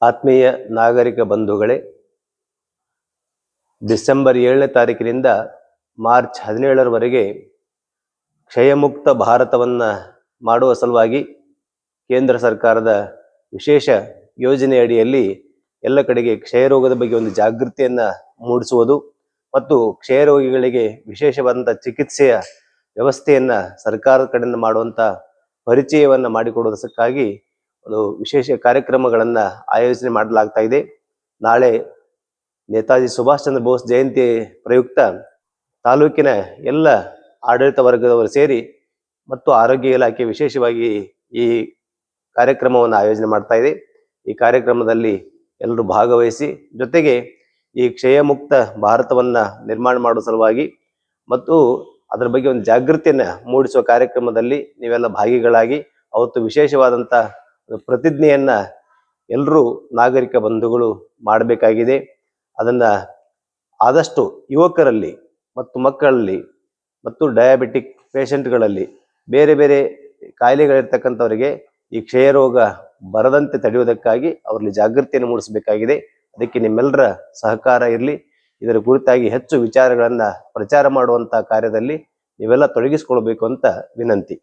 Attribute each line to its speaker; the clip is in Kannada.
Speaker 1: ಆತ್ಮೀಯ ನಾಗರಿಕ ಬಂಧುಗಳೇ, ಡಿಸೆಂಬರ್ 7ನೇ ತಾರೀಕಿನಿಂದ ಮಾರ್ಚ್ 17ರವರೆಗೆ ಕ್ಷಯಮುಕ್ತ ಭಾರತವನ್ನು ಮಾಡುವ ಸಲುವಾಗಿ ಕೇಂದ್ರ ಸರ್ಕಾರದ ವಿಶೇಷ ಯೋಜನೆ ಅಡಿಯಲ್ಲಿ ಎಲ್ಲ ಕಡೆಗೆ ಕ್ಷಯರೋಗದ ಬಗ್ಗೆ ಒಂದು ಜಾಗೃತಿಯನ್ನು ಮೂಡಿಸುವುದು ಮತ್ತು ಕ್ಷಯರೋಗಿಗಳಿಗೆ ವಿಶೇಷವಾದಂಥ ಚಿಕಿತ್ಸೆಯ ವ್ಯವಸ್ಥೆಯನ್ನು ಸರ್ಕಾರದ ಕಡೆಯಿಂದ ಮಾಡುವಂಥ ಪರಿಚಯವನ್ನು ಮಾಡಿಕೊಡುವುದಕ್ಕಾಗಿ ಒಂದು ವಿಶೇಷ ಕಾರ್ಯಕ್ರಮಗಳನ್ನು ಆಯೋಜನೆ ಮಾಡಲಾಗ್ತಾ ಇದೆ. ನಾಳೆ ನೇತಾಜಿ ಸುಭಾಷ್ ಚಂದ್ರ ಬೋಸ್ ಜಯಂತಿ ಪ್ರಯುಕ್ತ ತಾಲೂಕಿನ ಎಲ್ಲ ಆಡಳಿತ ವರ್ಗದವರು ಸೇರಿ ಮತ್ತು ಆರೋಗ್ಯ ಇಲಾಖೆ ವಿಶೇಷವಾಗಿ ಈ ಕಾರ್ಯಕ್ರಮವನ್ನು ಆಯೋಜನೆ ಮಾಡ್ತಾ ಇದೆ. ಈ ಕಾರ್ಯಕ್ರಮದಲ್ಲಿ ಎಲ್ಲರೂ ಭಾಗವಹಿಸಿ ಜೊತೆಗೆ ಈ ಕ್ಷಯಮುಕ್ತ ಭಾರತವನ್ನು ನಿರ್ಮಾಣ ಮಾಡುವ ಸಲುವಾಗಿ ಮತ್ತು ಅದರ ಬಗ್ಗೆ ಒಂದು ಜಾಗೃತಿಯನ್ನು ಮೂಡಿಸುವ ಕಾರ್ಯಕ್ರಮದಲ್ಲಿ ನೀವೆಲ್ಲ ಭಾಗಿಗಳಾಗಿ ಅವತ್ತು ವಿಶೇಷವಾದಂಥ ಪ್ರತಿಜ್ಞೆಯನ್ನು ಎಲ್ಲರೂ ನಾಗರಿಕ ಬಂಧುಗಳು ಮಾಡಬೇಕಾಗಿದೆ. ಅದನ್ನು ಆದಷ್ಟು ಯುವಕರಲ್ಲಿ ಮತ್ತು ಮಕ್ಕಳಲ್ಲಿ ಮತ್ತು ಡಯಾಬಿಟಿಕ್ ಪೇಷಂಟ್ಗಳಲ್ಲಿ ಬೇರೆ ಬೇರೆ ಕಾಯಿಲೆಗಳಿರ್ತಕ್ಕಂಥವರಿಗೆ ಈ ಕ್ಷಯರೋಗ ಬರದಂತೆ ತಡೆಯುವುದಕ್ಕಾಗಿ ಅವರಲ್ಲಿ ಜಾಗೃತಿಯನ್ನು ಮೂಡಿಸಬೇಕಾಗಿದೆ. ಅದಕ್ಕೆ ನಿಮ್ಮೆಲ್ಲರ ಸಹಕಾರ ಇರಲಿ. ಇದರ ಕುರಿತಾಗಿ ಹೆಚ್ಚು ವಿಚಾರಗಳನ್ನು ಪ್ರಚಾರ ಮಾಡುವಂಥ ಕಾರ್ಯದಲ್ಲಿ ನೀವೆಲ್ಲ ತೊಡಗಿಸಿಕೊಳ್ಬೇಕು ಅಂತ ವಿನಂತಿ.